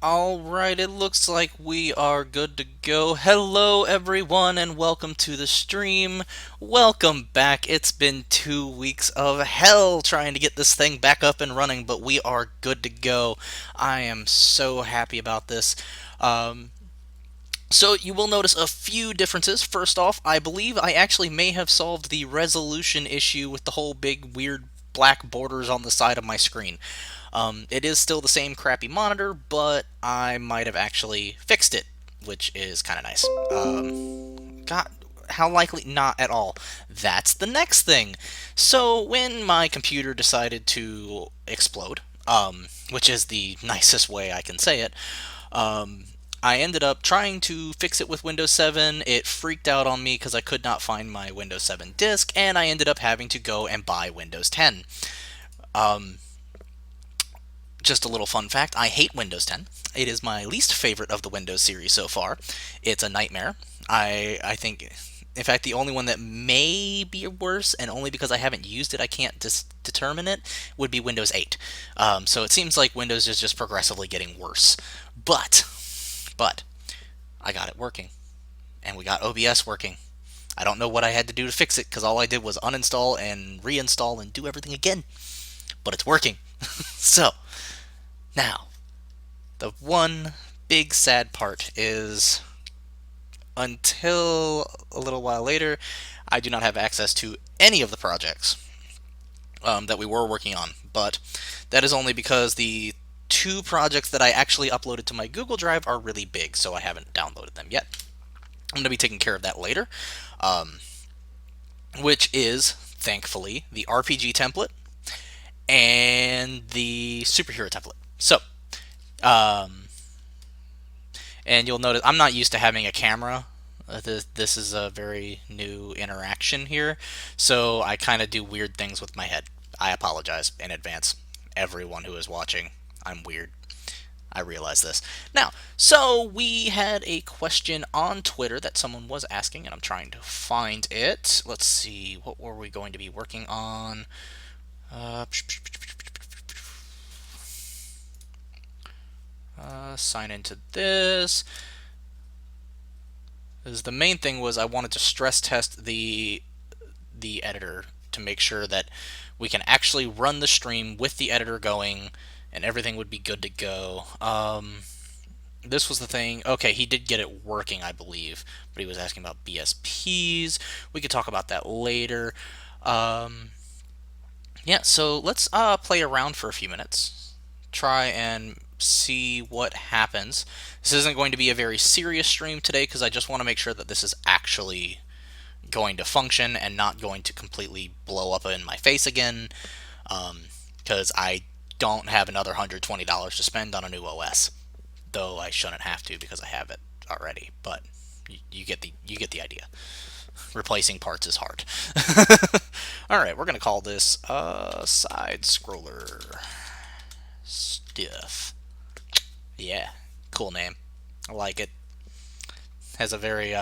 Alright, it looks like we are good to go. Hello, everyone, and welcome to the stream. Welcome back. It's been 2 weeks of hell trying to get this thing back up and running, but we are good to go. I am so happy about this. Um, so you will notice a few differences. First off, I believe I actually may have solved the resolution issue with the whole big weird black borders on the side of my screen. It is still the same crappy monitor, but I might have actually fixed it, which is kind of nice. God, how likely? Not at all. That's the next thing. So when my computer decided to explode, which is the nicest way I can say it, um, I ended up trying to fix it with Windows 7. It freaked out on me because I could not find my Windows 7 disk, and I ended up having to go and buy Windows 10. Um, just a little fun fact, I hate Windows 10. It is my least favorite of the Windows series so far. It's a nightmare. I think, in fact, the only one that may be worse, and only because I haven't used it, I can't determine it, would be Windows 8. So it seems like Windows is just progressively getting worse. But, I got it working, and we got OBS working. I don't know what I had to do to fix it, because all I did was uninstall and reinstall and do everything again. But it's working. So, now, the one big sad part is until a little while later, I do not have access to any of the projects that we were working on. But that is only because the two projects that I actually uploaded to my Google Drive are really big, so I haven't downloaded them yet. I'm going to be taking care of that later, um, which is, thankfully, the RPG template and the superhero template. So, um, and you'll notice I'm not used to having a camera. This is a very new interaction here, so I kind of do weird things with my head. I apologize in advance, everyone who is watching. I'm weird. I realize this. Now, so we had a question on Twitter that someone was asking, and I'm trying to find it. Let's see, what were we going to be working on? Uh, Sign into this. Because the main thing was I wanted to stress test the editor to make sure that we can actually run the stream with the editor going and everything would be good to go. This was the thing. Okay, he did get it working, I believe, but he was asking about BSPs. We could talk about that later. Um, yeah, so let's play around for a few minutes. Try and see what happens. This isn't going to be a very serious stream today because I just want to make sure that this is actually going to function and not going to completely blow up in my face again. Because I don't have another $120 to spend on a new OS, though I shouldn't have to because I have it already. But you get the idea. Replacing parts is hard. All right, we're gonna call this side scroller stiff. Yeah, cool name. I like it. Has a very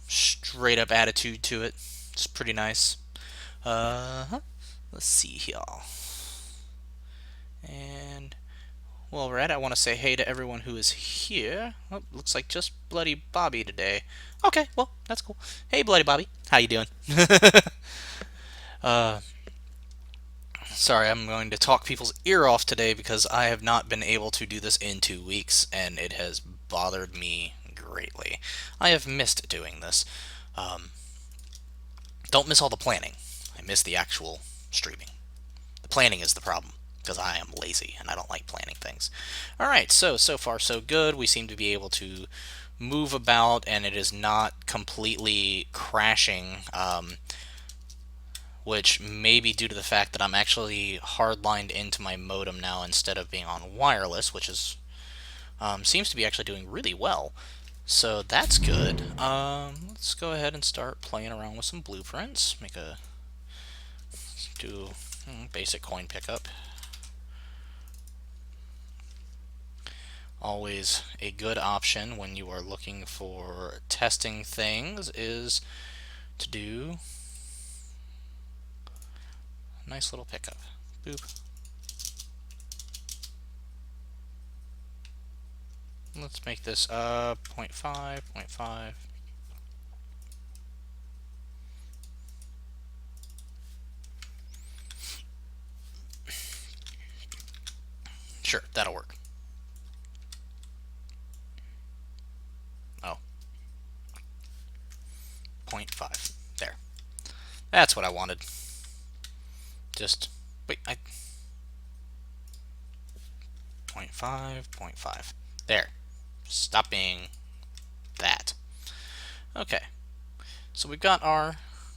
straight up attitude to it. It's pretty nice. Uh, let's see here. And well, Red, I want to say hey to everyone who is here. Oh, looks like just Bloody Bobby today. Okay, well, that's cool. Hey, Bloody Bobby, how you doing? uh, Sorry, I'm going to talk people's ear off today because I have not been able to do this in 2 weeks, and it has bothered me greatly. I have missed doing this. Um, don't miss all the planning. I miss the actual streaming. The planning is the problem because I am lazy and I don't like planning things. All right, so far so good. We seem to be able to move about, and it is not completely crashing. Which may be due to the fact that I'm actually hardlined into my modem now instead of being on wireless, which is seems to be actually doing really well. So that's good. Let's go ahead and start playing around with some blueprints. Do basic coin pickup. Always a good option when you are looking for testing things is to do a nice little pickup. Boop. Let's make this 0.5, 0.5. Sure, that'll work. Oh, 0.5. There. That's what I wanted. Just wait, 0.5, 0.5. There. Stop being that. Okay. So we've got our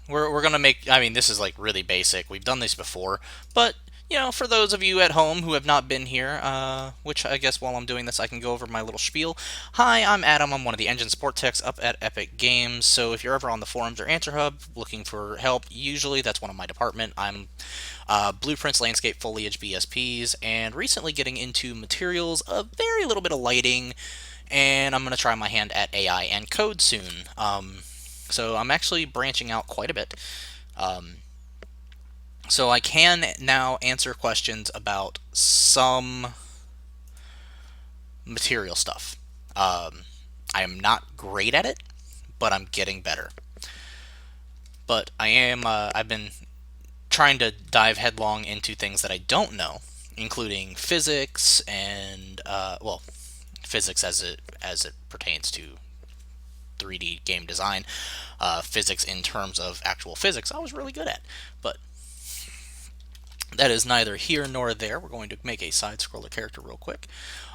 we're going to make, I mean, this is like really basic. We've done this before, but for those of you at home who have not been here, which I guess while I'm doing this, I can go over my little spiel. Hi, I'm Adam. I'm one of the engine support techs up at Epic Games. So if you're ever on the forums or Answer Hub looking for help, usually that's one of my department. I'm Blueprints, Landscape, Foliage, BSPs, and recently getting into materials, a very little bit of lighting, and I'm going to try my hand at AI and code soon. So I'm actually branching out quite a bit. So I can now answer questions about some material stuff. I am not great at it, but I'm getting better. But I am. I've been trying to dive headlong into things that I don't know, including physics and well, physics as it pertains to 3D game design. Physics in terms of actual physics, I was really good at, but that is neither here nor there. We're going to make a side-scroller character real quick.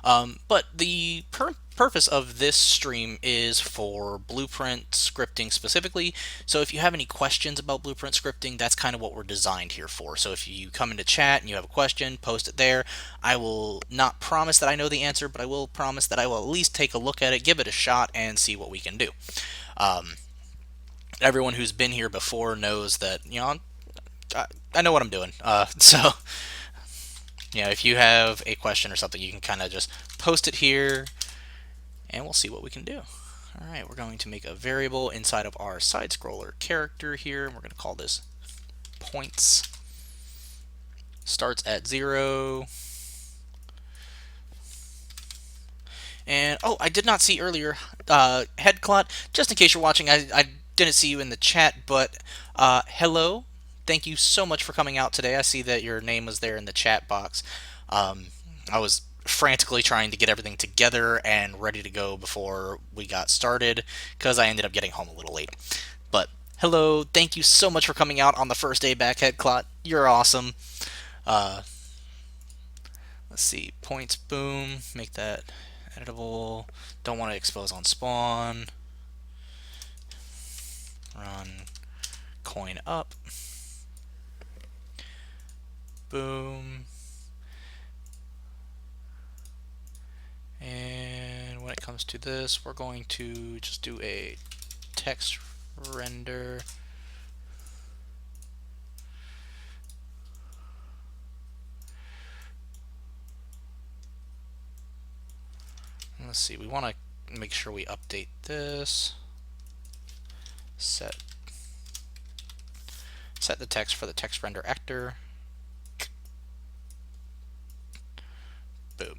But the purpose of this stream is for Blueprint scripting specifically. So if you have any questions about Blueprint scripting, that's kind of what we're designed here for. So if you come into chat and you have a question, post it there. I will not promise that I know the answer, but I will promise that I will at least take a look at it, give it a shot, and see what we can do. Everyone who's been here before knows that, I know what I'm doing. So, if you have a question or something, you can kind of just post it here, and we'll see what we can do. All right, we're going to make a variable inside of our side-scroller character here, and we're going to call this points. Starts at 0. And, oh, I did not see earlier, Headclot, just in case you're watching, I didn't see you in the chat, but hello. Thank you so much for coming out today. I see that your name was there in the chat box. I was frantically trying to get everything together and ready to go before we got started because I ended up getting home a little late. But hello, thank you so much for coming out on the first day back, Headclot. You're awesome. Let's see, points, boom, make that editable. Don't want to expose on spawn. Run coin up. Boom. And when it comes to this, we're going to just do a text render. And let's see, we want to make sure we update this. Set the text for the text render actor. Boom.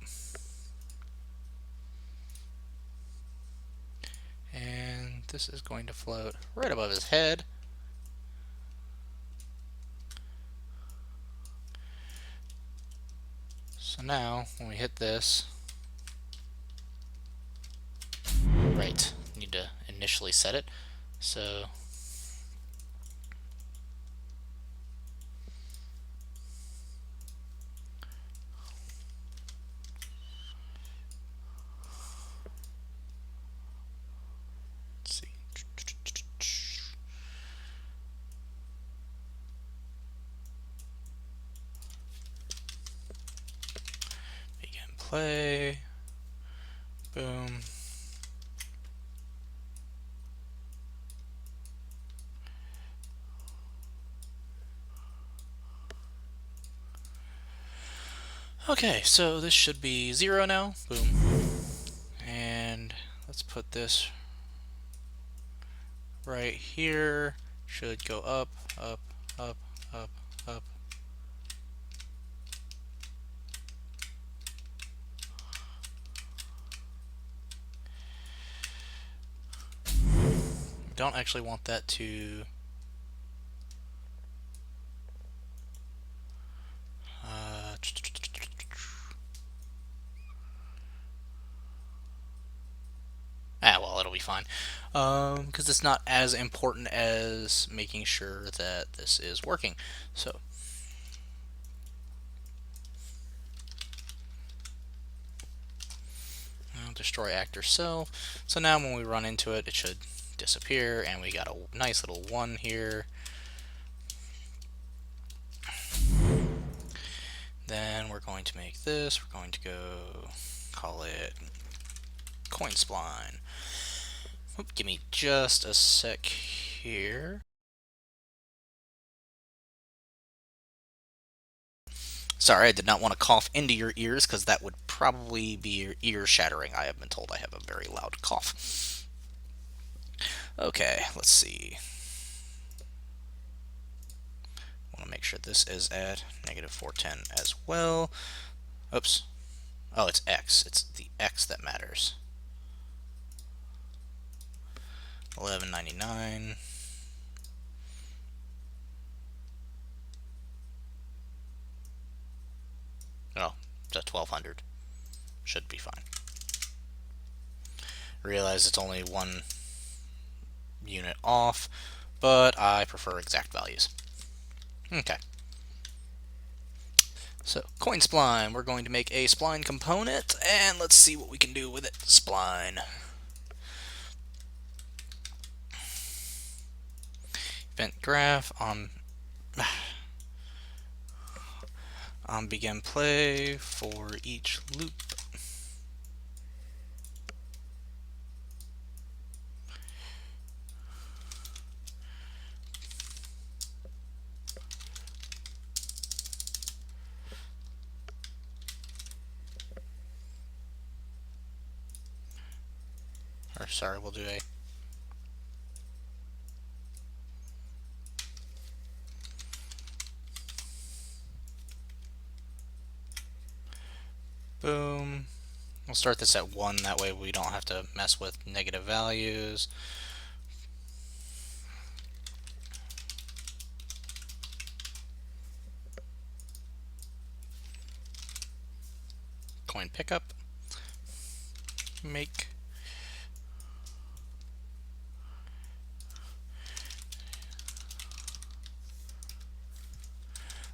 And this is going to float right above his head. So now, when we hit this, right, need to initially set it. So let's see. Begin play. Boom. Okay, so this should be 0 now. Boom. And let's put this right here. Should go up, up, up, up, up. don't actually want that to... well, it'll be fine. Because it's not as important as making sure that this is working. So, destroy actor cell. So now when we run into it, it should disappear, and we got a nice little 1 here. Then we're going to make this. We're going to go call it coin spline. Oop, give me just a sec here. Sorry, I did not want to cough into your ears because that would probably be ear shattering. I have been told I have a very loud cough. Okay, let's see. I want to make sure this is at -410 as well. Oops. Oh, it's X. It's the X that matters. 1199. Oh, it's 1200. Should be fine. Realize it's only 1 unit off, but I prefer exact values. Okay. So, coin spline. We're going to make a spline component, and let's see what we can do with it. Spline. Event graph on begin play for each loop. Or sorry, we'll do a boom. We'll start this at 1, that way we don't have to mess with negative values. Coin pickup. Make.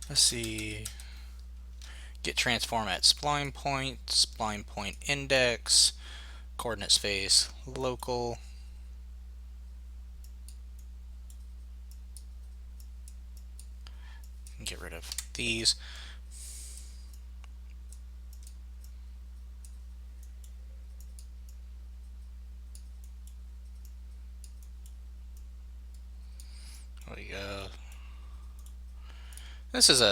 Let's see. Get transform at spline point index, coordinate space local. Get rid of these. There we go. This is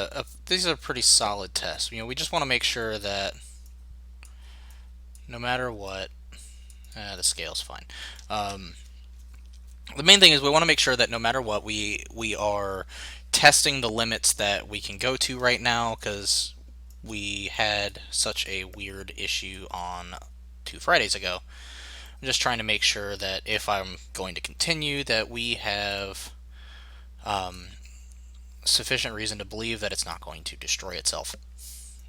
these are pretty solid tests. We just want to make sure that no matter what, the scale's fine. The main thing is we want to make sure that no matter what, we are testing the limits that we can go to right now, because we had such a weird issue on 2 Fridays ago. I'm just trying to make sure that if I'm going to continue, that we have sufficient reason to believe that it's not going to destroy itself,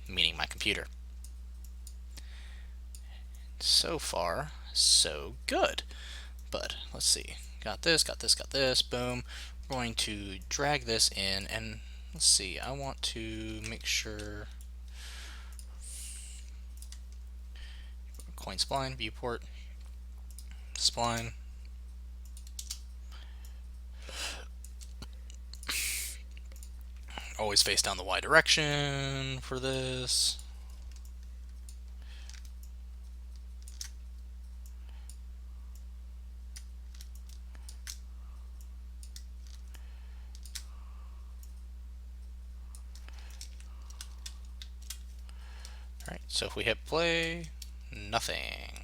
meaning my computer. So far, so good. But let's see. Got this, boom. We're going to drag this in, and let's see, I want to make sure coin spline, viewport, spline. Always face down the Y direction for this. Alright, so if we hit play, nothing.